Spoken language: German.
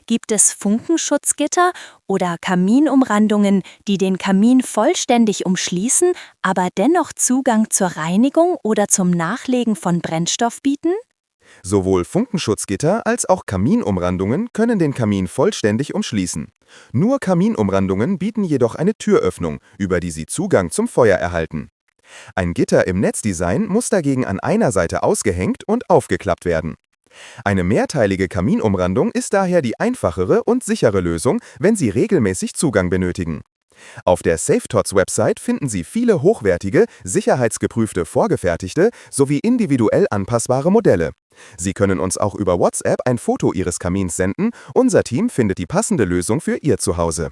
Gibt es Funkenschutzgitter oder Kaminumrandungen, die den Kamin vollständig umschließen, aber dennoch Zugang zur Reinigung oder zum Nachlegen von Brennstoff bieten? Sowohl Funkenschutzgitter als auch Kaminumrandungen können den Kamin vollständig umschließen. Nur Kaminumrandungen bieten jedoch eine Türöffnung, über die Sie Zugang zum Feuer erhalten. Ein Gitter im Netzdesign muss dagegen an einer Seite ausgehängt und aufgeklappt werden. Eine mehrteilige Kaminumrandung ist daher die einfachere und sichere Lösung, wenn Sie regelmäßig Zugang benötigen. Auf der SafeTOTS-Website finden Sie viele hochwertige, sicherheitsgeprüfte vorgefertigte sowie individuell anpassbare Modelle. Sie können uns auch über WhatsApp ein Foto Ihres Kamins senden, unser Team findet die passende Lösung für Ihr Zuhause.